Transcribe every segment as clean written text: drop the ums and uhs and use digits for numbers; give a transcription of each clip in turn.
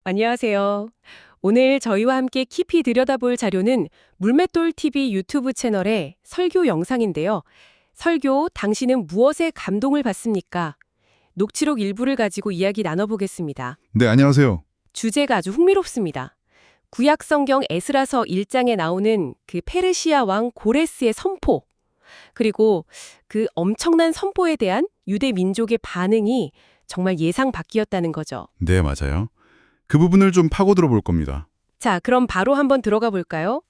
안녕하세요. 오늘 저희와 함께 깊이 들여다볼 자료는 물맷돌 TV 유튜브 채널의 설교 영상인데요. 설교, 당신은 무엇에 감동을 받습니까? 녹취록 일부를 가지고 이야기 나눠보겠습니다. 네, 안녕하세요. 주제가 아주 흥미롭습니다. 구약 성경 에스라서 1장에 나오는 그 페르시아 왕 고레스의 선포, 그리고 그 엄청난 선포에 대한 유대 민족의 반응이 정말 예상 밖이었다는 거죠. 네, 맞아요. 그 부분을 좀 파고들어 볼 겁니다. 자, 그럼 바로 한번 들어가 볼까요?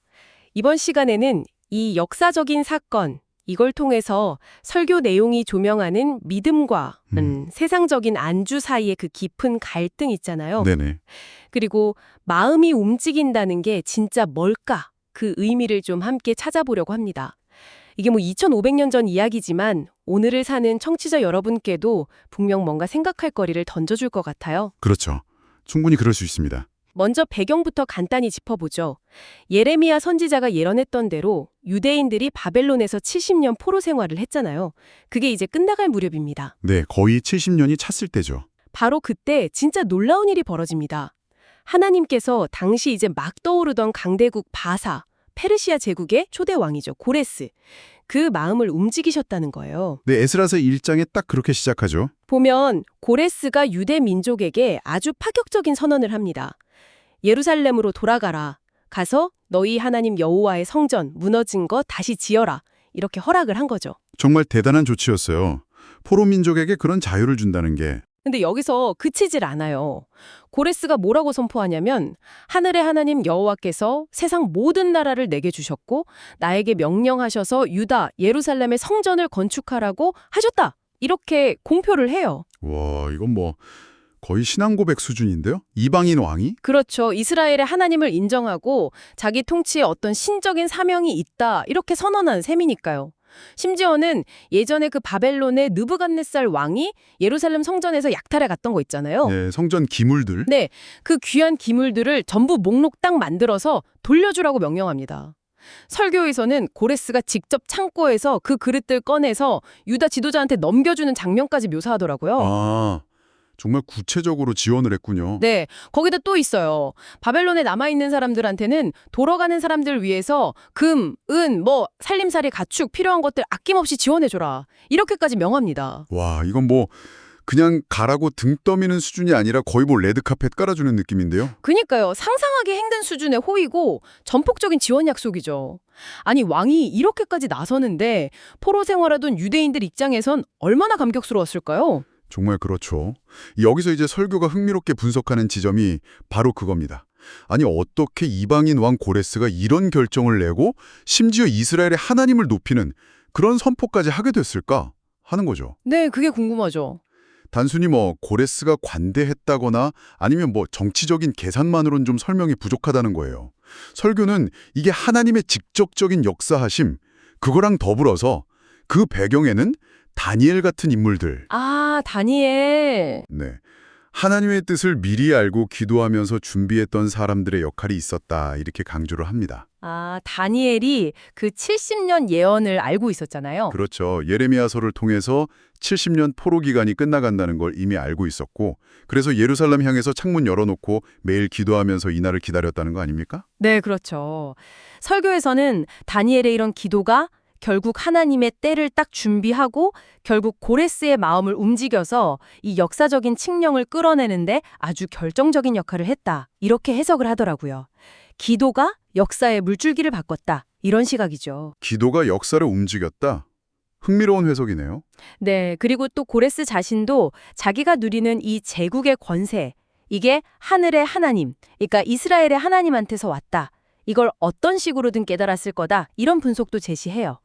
이번 시간에는 이 역사적인 사건, 이걸 통해서 설교 내용이 조명하는 믿음과 세상적인 안주 사이의 그 깊은 갈등 있잖아요. 네네. 그리고 마음이 움직인다는 게 진짜 뭘까? 그 의미를 좀 함께 찾아보려고 합니다. 이게 뭐 2500년 전 이야기지만 오늘을 사는 청취자 여러분께도 분명 뭔가 생각할 거리를 던져줄 것 같아요. 그렇죠. 충분히 그럴 수 있습니다. 먼저 배경부터 간단히 짚어보죠. 예레미야 선지자가 예언했던 대로 유대인들이 바벨론에서 70년 포로 생활을 했잖아요. 그게 이제 끝나갈 무렵입니다. 네, 거의 70년이 찼을 때죠. 바로 그때 진짜 놀라운 일이 벌어집니다. 하나님께서 당시 이제 막 떠오르던 강대국 바사, 페르시아 제국의 초대 왕이죠. 고레스. 그 마음을 움직이셨다는 거예요. 네, 에스라서 1장에 딱 그렇게 시작하죠. 보면 고레스가 유대 민족에게 아주 파격적인 선언을 합니다. 예루살렘으로 돌아가라. 가서 너희 하나님 여호와의 성전 무너진 거 다시 지어라. 이렇게 허락을 한 거죠. 정말 대단한 조치였어요. 포로 민족에게 그런 자유를 준다는 게. 근데 여기서 그치질 않아요. 고레스가 뭐라고 선포하냐면 하늘의 하나님 여호와께서 세상 모든 나라를 내게 주셨고 나에게 명령하셔서 유다, 예루살렘의 성전을 건축하라고 하셨다. 이렇게 공표를 해요. 와, 이건 뭐 거의 신앙 고백 수준인데요? 이방인 왕이? 그렇죠. 이스라엘의 하나님을 인정하고 자기 통치에 어떤 신적인 사명이 있다. 이렇게 선언한 셈이니까요. 심지어는 예전에 그 바벨론의 느부갓네살 왕이 예루살렘 성전에서 약탈해 갔던 거 있잖아요. 네, 성전 기물들. 네, 그 귀한 기물들을 전부 목록 딱 만들어서 돌려주라고 명령합니다. 설교에서는 고레스가 직접 창고에서 그 그릇들 꺼내서 유다 지도자한테 넘겨주는 장면까지 묘사하더라고요. 아, 정말 구체적으로 지원을 했군요. 네, 거기다 또 있어요. 바벨론에 남아있는 사람들한테는 돌아가는 사람들 위해서 금, 은, 살림살이 가축 필요한 것들 아낌없이 지원해줘라. 이렇게까지 명합니다. 와, 이건 뭐 그냥 가라고 등 떠미는 수준이 아니라 거의 뭐 레드카펫 깔아주는 느낌인데요? 그니까요. 상상하기 힘든 수준의 호의고 전폭적인 지원 약속이죠. 아니 왕이 이렇게까지 나서는데 포로 생활하던 유대인들 입장에선 얼마나 감격스러웠을까요? 정말 그렇죠. 여기서 이제 설교가 흥미롭게 분석하는 지점이 바로 그겁니다. 아니 어떻게 이방인 왕 고레스가 이런 결정을 내고 심지어 이스라엘의 하나님을 높이는 그런 선포까지 하게 됐을까 하는 거죠. 네, 그게 궁금하죠. 단순히 뭐 고레스가 관대했다거나 아니면 뭐 정치적인 계산만으로는 좀 설명이 부족하다는 거예요. 설교는 이게 하나님의 직접적인 역사하심, 그거랑 더불어서 그 배경에는 다니엘 같은 인물들. 아, 다니엘. 네. 하나님의 뜻을 미리 알고 기도하면서 준비했던 사람들의 역할이 있었다. 이렇게 강조를 합니다. 아, 다니엘이 그 70년 예언을 알고 있었잖아요. 그렇죠. 예레미야서를 통해서 70년 포로 기간이 끝나간다는 걸 이미 알고 있었고 그래서 예루살렘 향해서 창문 열어놓고 매일 기도하면서 이날을 기다렸다는 거 아닙니까? 네, 그렇죠. 설교에서는 다니엘의 이런 기도가 결국 하나님의 때를 딱 준비하고 결국 고레스의 마음을 움직여서 이 역사적인 칙령을 끌어내는데 아주 결정적인 역할을 했다. 이렇게 해석을 하더라고요. 기도가 역사의 물줄기를 바꿨다. 이런 시각이죠. 기도가 역사를 움직였다. 흥미로운 해석이네요. 네, 그리고 또 고레스 자신도 자기가 누리는 이 제국의 권세, 이게 하늘의 하나님, 그러니까 이스라엘의 하나님한테서 왔다. 이걸 어떤 식으로든 깨달았을 거다. 이런 분석도 제시해요.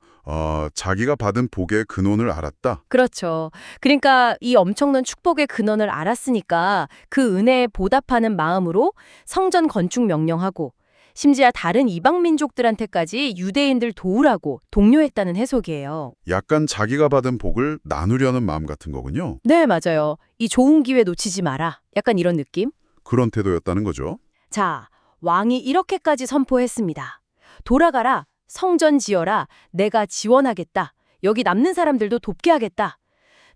자기가 받은 복의 근원을 알았다. 그렇죠. 그러니까 이 엄청난 축복의 근원을 알았으니까 그 은혜에 보답하는 마음으로 성전 건축 명령하고 심지어 다른 이방 민족들한테까지 유대인들 도우라고 독려했다는 해석이에요. 약간 자기가 받은 복을 나누려는 마음 같은 거군요. 네, 맞아요. 이 좋은 기회 놓치지 마라. 약간 이런 느낌? 그런 태도였다는 거죠. 자, 왕이 이렇게까지 선포했습니다. 돌아가라. 성전 지어라. 내가 지원하겠다. 여기 남는 사람들도 돕게 하겠다.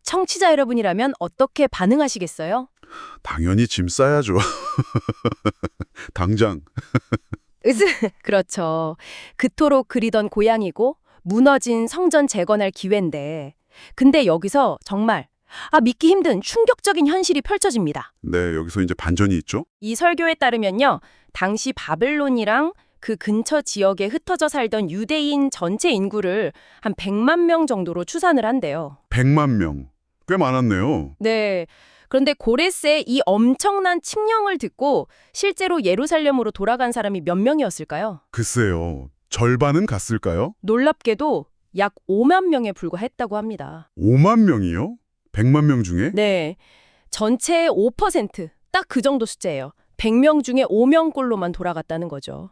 청취자 여러분이라면 어떻게 반응하시겠어요? 당연히 짐 싸야죠. 당장. 으스 그렇죠. 그토록 그리던 고향이고 무너진 성전 재건할 기회인데 근데 여기서 정말 믿기 힘든 충격적인 현실이 펼쳐집니다. 네, 여기서 이제 반전이 있죠? 이 설교에 따르면요. 당시 바벨론이랑 그 근처 지역에 흩어져 살던 유대인 전체 인구를 한 100만 명 정도로 추산을 한대요. 100만 명. 꽤 많았네요. 네. 그런데 고레스의 이 엄청난 칙령을 듣고 실제로 예루살렘으로 돌아간 사람이 몇 명이었을까요? 글쎄요. 절반은 갔을까요? 놀랍게도 약 5만 명에 불과했다고 합니다. 5만 명이요? 100만 명 중에? 네. 전체의 5%, 딱 그 정도 숫자예요. 100명 중에 5명꼴로만 돌아갔다는 거죠.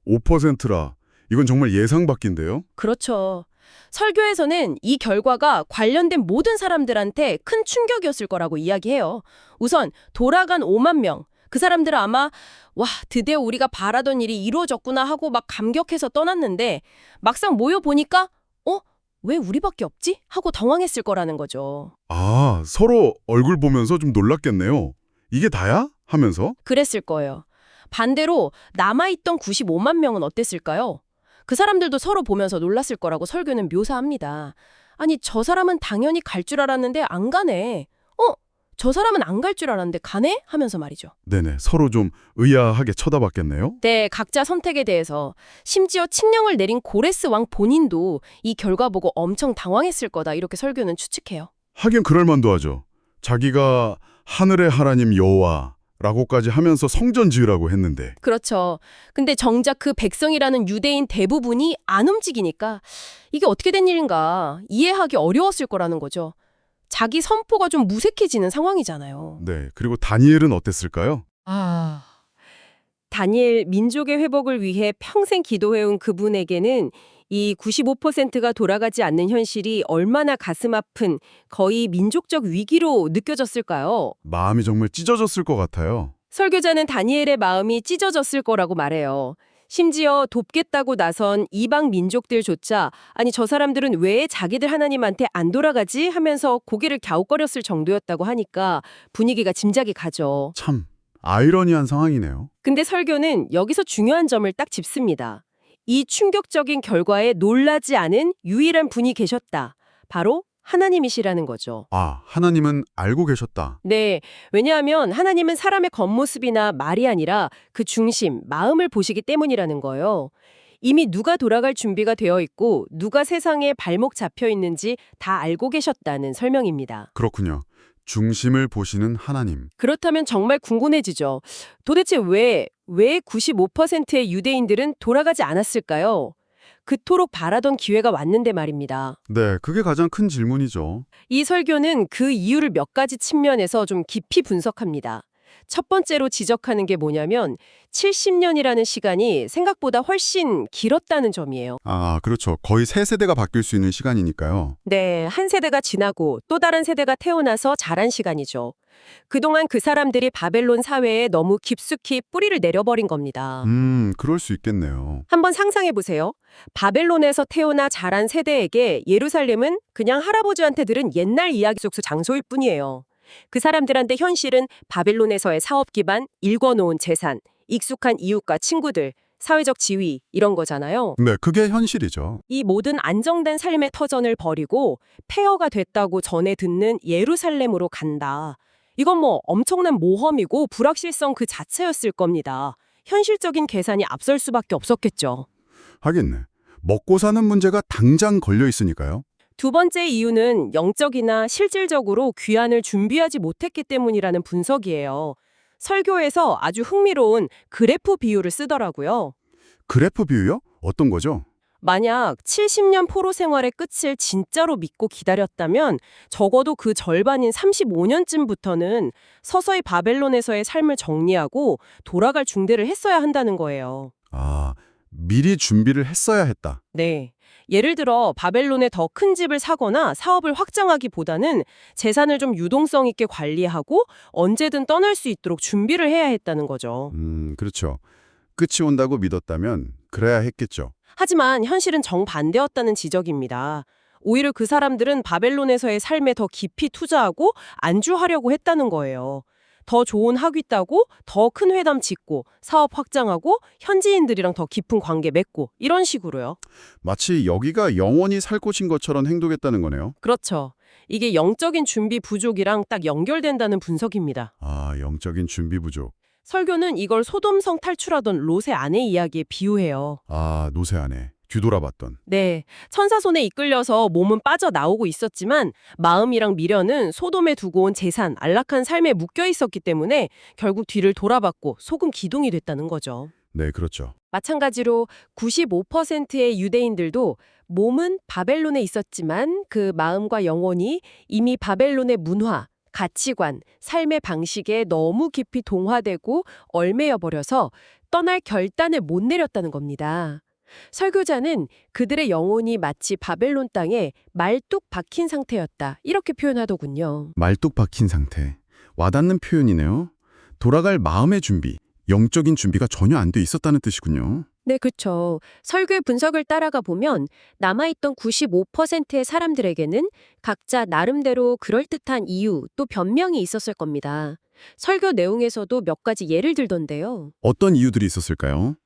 5%라. 이건 정말 예상 밖인데요? 그렇죠. 설교에서는 이 결과가 관련된 모든 사람들한테 큰 충격이었을 거라고 이야기해요. 우선 돌아간 5만 명. 그 사람들은 아마 와, 드디어 우리가 바라던 일이 이루어졌구나 하고 막 감격해서 떠났는데 막상 모여보니까 왜 우리밖에 없지? 하고 당황했을 거라는 거죠. 아, 서로 얼굴 보면서 좀 놀랐겠네요. 이게 다야? 하면서? 그랬을 거예요. 반대로 남아있던 95만 명은 어땠을까요? 그 사람들도 서로 보면서 놀랐을 거라고 설교는 묘사합니다. 아니, 저 사람은 당연히 갈 줄 알았는데 안 가네. 저 사람은 안 갈 줄 알았는데 가네? 하면서 말이죠. 네네, 서로 좀 의아하게 쳐다봤겠네요? 네, 각자 선택에 대해서 심지어 칙령을 내린 고레스 왕 본인도 이 결과 보고 엄청 당황했을 거다 이렇게 설교는 추측해요. 하긴 그럴 만도 하죠. 자기가 하늘의 하나님 여호와라고까지 하면서 성전 지으라고 했는데. 그렇죠. 근데 정작 그 백성이라는 유대인 대부분이 안 움직이니까 이게 어떻게 된 일인가 이해하기 어려웠을 거라는 거죠. 자기 선포가 좀 무색해지는 상황이잖아요. 네, 그리고 다니엘은 어땠을까요? 다니엘 민족의 회복을 위해 평생 기도해온 그분에게는 이 95%가 돌아가지 않는 현실이 얼마나 가슴 아픈 거의 민족적 위기로 느껴졌을까요? 마음이 정말 찢어졌을 것 같아요. 설교자는 다니엘의 마음이 찢어졌을 거라고 말해요. 심지어 돕겠다고 나선 이방 민족들조차 아니 저 사람들은 왜 자기들 하나님한테 안 돌아가지 하면서 고개를 갸웃거렸을 정도였다고 하니까 분위기가 짐작이 가죠. 참 아이러니한 상황이네요. 근데 설교는 여기서 중요한 점을 딱 짚습니다. 이 충격적인 결과에 놀라지 않은 유일한 분이 계셨다. 바로 하나님이시라는 거죠. 아, 하나님은 알고 계셨다. 네, 왜냐하면 하나님은 사람의 겉모습이나 말이 아니라 그 중심, 마음을 보시기 때문이라는 거예요. 이미 누가 돌아갈 준비가 되어 있고 누가 세상에 발목 잡혀 있는지 다 알고 계셨다는 설명입니다. 그렇군요. 중심을 보시는 하나님. 그렇다면 정말 궁금해지죠. 도대체 왜 95%의 유대인들은 돌아가지 않았을까요? 그토록 바라던 기회가 왔는데 말입니다. 네, 그게 가장 큰 질문이죠. 이 설교는 그 이유를 몇 가지 측면에서 좀 깊이 분석합니다. 첫 번째로 지적하는 게 뭐냐면 70년이라는 시간이 생각보다 훨씬 길었다는 점이에요. 아, 그렇죠. 거의 세 세대가 바뀔 수 있는 시간이니까요. 네, 한 세대가 지나고 또 다른 세대가 태어나서 자란 시간이죠. 그동안 그 사람들이 바벨론 사회에 너무 깊숙이 뿌리를 내려버린 겁니다. 그럴 수 있겠네요. 한번 상상해 보세요. 바벨론에서 태어나 자란 세대에게 예루살렘은 그냥 할아버지한테 들은 옛날 이야기 속 장소일 뿐이에요. 그 사람들한테 현실은 바벨론에서의 사업 기반, 일궈놓은 재산, 익숙한 이웃과 친구들, 사회적 지위 이런 거잖아요. 네, 그게 현실이죠. 이 모든 안정된 삶의 터전을 버리고 폐허가 됐다고 전해 듣는 예루살렘으로 간다. 이건 뭐 엄청난 모험이고 불확실성 그 자체였을 겁니다. 현실적인 계산이 앞설 수밖에 없었겠죠. 하긴, 먹고 사는 문제가 당장 걸려 있으니까요. 두 번째 이유는 영적이나 실질적으로 귀환을 준비하지 못했기 때문이라는 분석이에요. 설교에서 아주 흥미로운 그래프 비유를 쓰더라고요. 그래프 비유요? 어떤 거죠? 만약 70년 포로 생활의 끝을 진짜로 믿고 기다렸다면 적어도 그 절반인 35년쯤부터는 서서히 바벨론에서의 삶을 정리하고 돌아갈 준비를 했어야 한다는 거예요. 아, 미리 준비를 했어야 했다. 네. 예를 들어 바벨론에 더 큰 집을 사거나 사업을 확장하기보다는 재산을 좀 유동성 있게 관리하고 언제든 떠날 수 있도록 준비를 해야 했다는 거죠. 그렇죠. 끝이 온다고 믿었다면 그래야 했겠죠. 하지만 현실은 정반대였다는 지적입니다. 오히려 그 사람들은 바벨론에서의 삶에 더 깊이 투자하고 안주하려고 했다는 거예요. 더 좋은 학위 따고 더 큰 회담 짓고 사업 확장하고 현지인들이랑 더 깊은 관계 맺고 이런 식으로요. 마치 여기가 영원히 살 곳인 것처럼 행동했다는 거네요. 그렇죠. 이게 영적인 준비 부족이랑 딱 연결된다는 분석입니다. 아, 영적인 준비 부족. 설교는 이걸 소돔성 탈출하던 롯의 아내 이야기에 비유해요. 아, 노새 안에 뒤돌아봤던. 네, 천사 손에 이끌려서 몸은 빠져나오고 있었지만 마음이랑 미련은 소돔에 두고 온 재산, 안락한 삶에 묶여 있었기 때문에 결국 뒤를 돌아봤고 소금 기둥이 됐다는 거죠. 네, 그렇죠. 마찬가지로 95%의 유대인들도 몸은 바벨론에 있었지만 그 마음과 영혼이 이미 바벨론의 문화, 가치관, 삶의 방식에 너무 깊이 동화되고 얽매여 버려서 떠날 결단을 못 내렸다는 겁니다. 설교자는 그들의 영혼이 마치 바벨론 땅에 말뚝 박힌 상태였다. 이렇게 표현하더군요. 말뚝 박힌 상태. 와닿는 표현이네요. 돌아갈 마음의 준비, 영적인 준비가 전혀 안 돼 있었다는 뜻이군요. 네, 그렇죠. 설교의 분석을 따라가 보면 남아있던 95%의 사람들에게는 각자 나름대로 그럴듯한 이유 또 변명이 있었을 겁니다. 설교 내용에서도 몇 가지 예를 들던데요. 어떤 이유들이 있었을까요?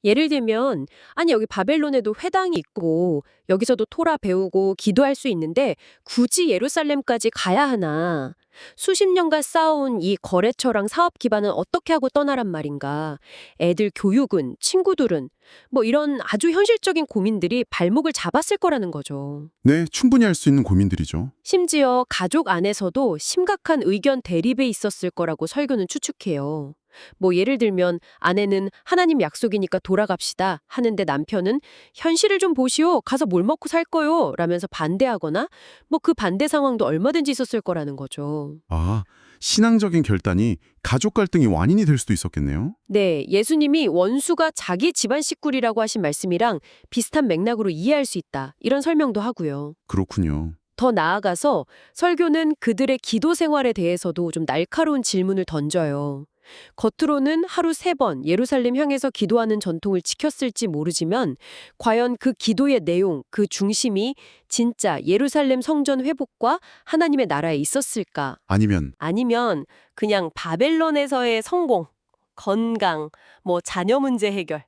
예를 들면 아니 여기 바벨론에도 회당이 있고 여기서도 토라 배우고 기도할 수 있는데 굳이 예루살렘까지 가야 하나. 수십 년간 쌓아온 이 거래처랑 사업 기반은 어떻게 하고 떠나란 말인가. 애들 교육은 친구들은 뭐 이런 아주 현실적인 고민들이 발목을 잡았을 거라는 거죠. 네, 충분히 할 수 있는 고민들이죠. 심지어 가족 안에서도 심각한 의견 대립에 있었을 거라고 설교는 추측해요. 뭐 예를 들면 아내는 하나님 약속이니까 돌아갑시다 하는데 남편은 현실을 좀 보시오. 가서 뭘 먹고 살 거요. 라면서 반대하거나 뭐 그 반대 상황도 얼마든지 있었을 거라는 거죠. 아, 신앙적인 결단이 가족 갈등이 완인이 될 수도 있었겠네요. 네, 예수님이 원수가 자기 집안 식구리라고 하신 말씀이랑 비슷한 맥락으로 이해할 수 있다. 이런 설명도 하고요. 그렇군요. 더 나아가서 설교는 그들의 기도 생활에 대해서도 좀 날카로운 질문을 던져요. 겉으로는 하루 3번 예루살렘 향해서 기도하는 전통을 지켰을지 모르지만 과연 그 기도의 내용, 그 중심이 진짜 예루살렘 성전 회복과 하나님의 나라에 있었을까? 아니면 아니면 그냥 바벨론에서의 성공, 건강, 뭐 자녀 문제 해결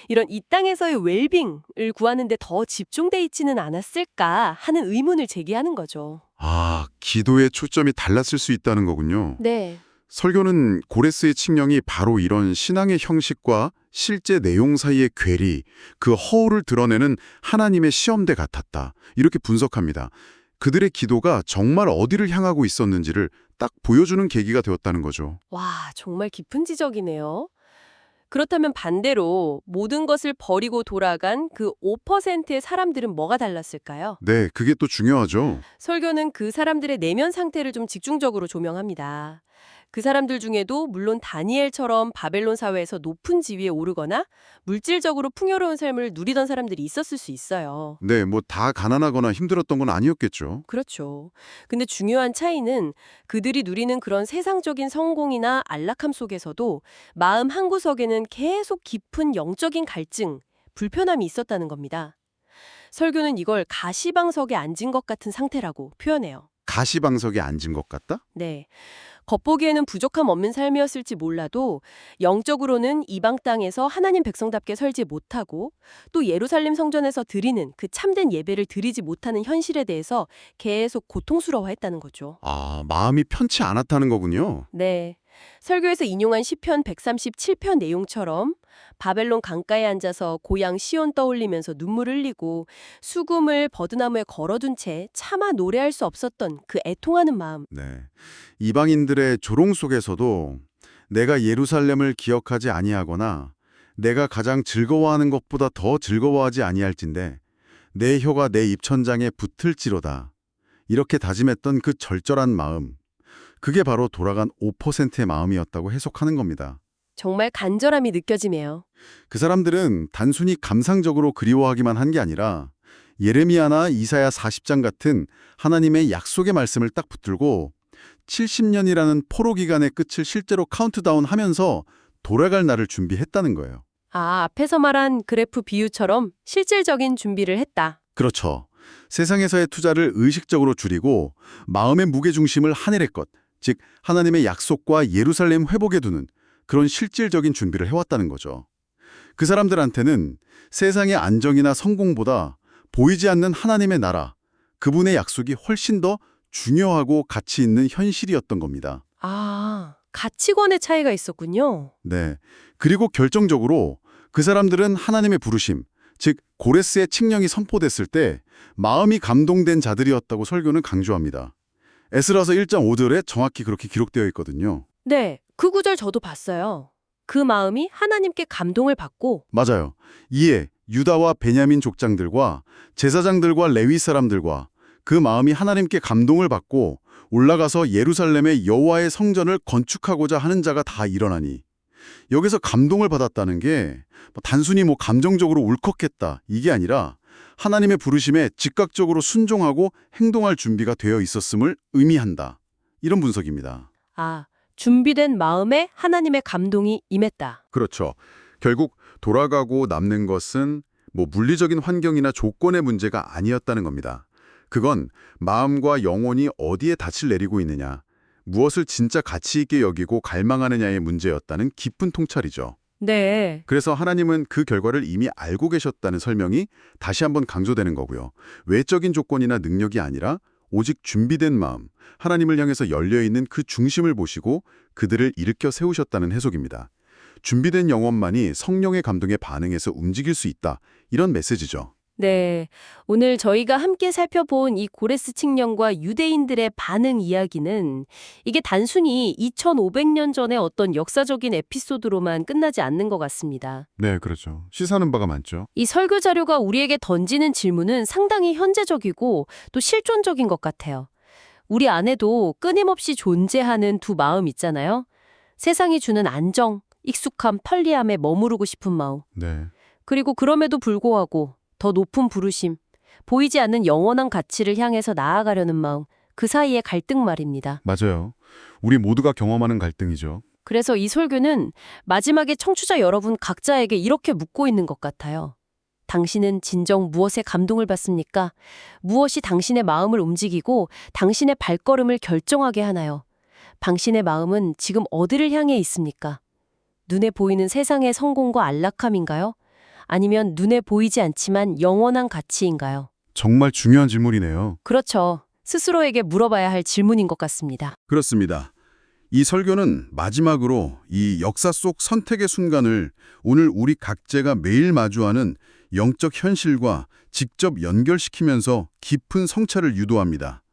이런 이 땅에서의 웰빙을 구하는 데 더 집중돼 있지는 않았을까 하는 의문을 제기하는 거죠. 아, 기도의 초점이 달랐을 수 있다는 거군요. 네. 설교는 고레스의 칙령이 바로 이런 신앙의 형식과 실제 내용 사이의 괴리, 그 허울을 드러내는 하나님의 시험대 같았다. 이렇게 분석합니다. 그들의 기도가 정말 어디를 향하고 있었는지를 딱 보여주는 계기가 되었다는 거죠. 와, 정말 깊은 지적이네요. 그렇다면 반대로 모든 것을 버리고 돌아간 그 5%의 사람들은 뭐가 달랐을까요? 네, 그게 또 중요하죠. 설교는 그 사람들의 내면 상태를 좀 집중적으로 조명합니다. 그 사람들 중에도 물론 다니엘처럼 바벨론 사회에서 높은 지위에 오르거나 물질적으로 풍요로운 삶을 누리던 사람들이 있었을 수 있어요. 네, 뭐 다 가난하거나 힘들었던 건 아니었겠죠. 그렇죠. 근데 중요한 차이는 그들이 누리는 그런 세상적인 성공이나 안락함 속에서도 마음 한구석에는 계속 깊은 영적인 갈증, 불편함이 있었다는 겁니다. 설교는 이걸 가시방석에 앉은 것 같은 상태라고 표현해요. 가시방석에 앉은 것 같다? 네. 겉보기에는 부족함 없는 삶이었을지 몰라도 영적으로는 이방 땅에서 하나님 백성답게 살지 못하고 또 예루살렘 성전에서 드리는 그 참된 예배를 드리지 못하는 현실에 대해서 계속 고통스러워했다는 거죠. 아, 마음이 편치 않았다는 거군요. 네. 설교에서 인용한 시편 137편 내용처럼 바벨론 강가에 앉아서 고향 시온 떠올리면서 눈물 흘리고 수금을 버드나무에 걸어둔 채 차마 노래할 수 없었던 그 애통하는 마음. 네. 이방인들의 조롱 속에서도 내가 예루살렘을 기억하지 아니하거나 내가 가장 즐거워하는 것보다 더 즐거워하지 아니할진대 내 혀가 내 입천장에 붙을지로다. 이렇게 다짐했던 그 절절한 마음. 그게 바로 돌아간 5%의 마음이었다고 해석하는 겁니다. 정말 간절함이 느껴지네요. 그 사람들은 단순히 감상적으로 그리워하기만 한 게 아니라 예레미야나 이사야 40장 같은 하나님의 약속의 말씀을 딱 붙들고 70년이라는 포로 기간의 끝을 실제로 카운트다운하면서 돌아갈 날을 준비했다는 거예요. 아, 앞에서 말한 그래프 비유처럼 실질적인 준비를 했다. 그렇죠. 세상에서의 투자를 의식적으로 줄이고 마음의 무게중심을 하늘의 것, 즉 하나님의 약속과 예루살렘 회복에 두는 그런 실질적인 준비를 해왔다는 거죠. 그 사람들한테는 세상의 안정이나 성공보다 보이지 않는 하나님의 나라, 그분의 약속이 훨씬 더 중요하고 가치 있는 현실이었던 겁니다. 아, 가치관의 차이가 있었군요. 네. 그리고 결정적으로 그 사람들은 하나님의 부르심, 즉 고레스의 칙령이 선포됐을 때 마음이 감동된 자들이었다고 설교는 강조합니다. 에스라서 1장 5절에 정확히 그렇게 기록되어 있거든요. 네, 그 구절 저도 봤어요. 그 마음이 하나님께 감동을 받고 맞아요. 이에 유다와 베냐민 족장들과 제사장들과 레위 사람들과 그 마음이 하나님께 감동을 받고 올라가서 예루살렘의 여호와의 성전을 건축하고자 하는 자가 다 일어나니, 여기서 감동을 받았다는 게 단순히 감정적으로 울컥했다 이게 아니라 하나님의 부르심에 즉각적으로 순종하고 행동할 준비가 되어 있었음을 의미한다. 이런 분석입니다. 아, 준비된 마음에 하나님의 감동이 임했다. 그렇죠. 결국 돌아가고 남는 것은 물리적인 환경이나 조건의 문제가 아니었다는 겁니다. 그건 마음과 영혼이 어디에 닻을 내리고 있느냐, 무엇을 진짜 가치 있게 여기고 갈망하느냐의 문제였다는 깊은 통찰이죠. 네. 그래서 하나님은 그 결과를 이미 알고 계셨다는 설명이 다시 한번 강조되는 거고요. 외적인 조건이나 능력이 아니라 오직 준비된 마음, 하나님을 향해서 열려있는 그 중심을 보시고 그들을 일으켜 세우셨다는 해석입니다. 준비된 영혼만이 성령의 감동에 반응해서 움직일 수 있다. 이런 메시지죠. 네. 오늘 저희가 함께 살펴본 이 고레스 칙령과 유대인들의 반응 이야기는 이게 단순히 2500년 전의 어떤 역사적인 에피소드로만 끝나지 않는 것 같습니다. 네, 그렇죠. 시사하는 바가 많죠. 이 설교 자료가 우리에게 던지는 질문은 상당히 현재적이고 또 실존적인 것 같아요. 우리 안에도 끊임없이 존재하는 두 마음 있잖아요. 세상이 주는 안정, 익숙함, 편리함에 머무르고 싶은 마음. 네. 그리고 그럼에도 불구하고 더 높은 부르심, 보이지 않는 영원한 가치를 향해서 나아가려는 마음, 그 사이의 갈등 말입니다. 맞아요. 우리 모두가 경험하는 갈등이죠. 그래서 이 설교는 마지막에 청취자 여러분 각자에게 이렇게 묻고 있는 것 같아요. 당신은 진정 무엇에 감동을 받습니까? 무엇이 당신의 마음을 움직이고 당신의 발걸음을 결정하게 하나요? 당신의 마음은 지금 어디를 향해 있습니까? 눈에 보이는 세상의 성공과 안락함인가요? 아니면 눈에 보이지 않지만 영원한 가치인가요? 정말 중요한 질문이네요. 그렇죠. 스스로에게 물어봐야 할 질문인 것 같습니다. 그렇습니다. 이 설교는 마지막으로 이 역사 속 선택의 순간을 오늘 우리 각자가 매일 마주하는 영적 현실과 직접 연결시키면서 깊은 성찰을 유도합니다.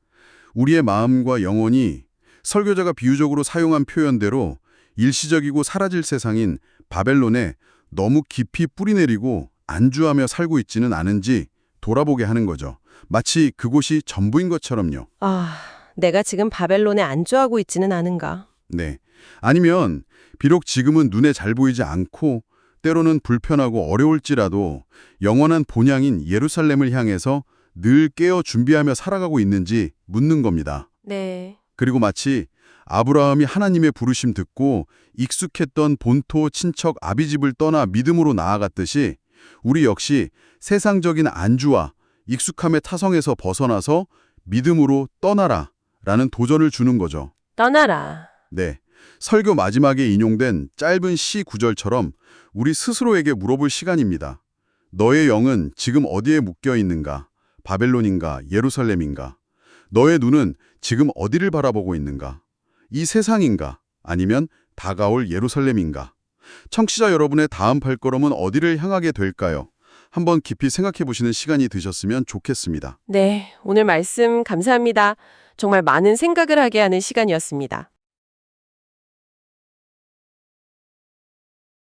우리의 마음과 영혼이 설교자가 비유적으로 사용한 표현대로 일시적이고 사라질 세상인 바벨론에 너무 깊이 뿌리내리고 안주하며 살고 있지는 않은지 돌아보게 하는 거죠. 마치 그곳이 전부인 것처럼요. 아, 내가 지금 바벨론에 안주하고 있지는 않은가? 네. 아니면 비록 지금은 눈에 잘 보이지 않고 때로는 불편하고 어려울지라도 영원한 본향인 예루살렘을 향해서 늘 깨어 준비하며 살아가고 있는지 묻는 겁니다. 네. 그리고 마치 아브라함이 하나님의 부르심 듣고 익숙했던 본토 친척 아비집을 떠나 믿음으로 나아갔듯이 우리 역시 세상적인 안주와 익숙함의 타성에서 벗어나서 믿음으로 떠나라 라는 도전을 주는 거죠. 떠나라. 네. 설교 마지막에 인용된 짧은 시 구절처럼 우리 스스로에게 물어볼 시간입니다. 너의 영은 지금 어디에 묶여 있는가? 바벨론인가? 예루살렘인가? 너의 눈은 지금 어디를 바라보고 있는가? 이 세상인가? 아니면 다가올 예루살렘인가? 청취자 여러분의 다음 발걸음은 어디를 향하게 될까요? 한번 깊이 생각해 보시는 시간이 되셨으면 좋겠습니다. 네, 오늘 말씀 감사합니다. 정말 많은 생각을 하게 하는 시간이었습니다.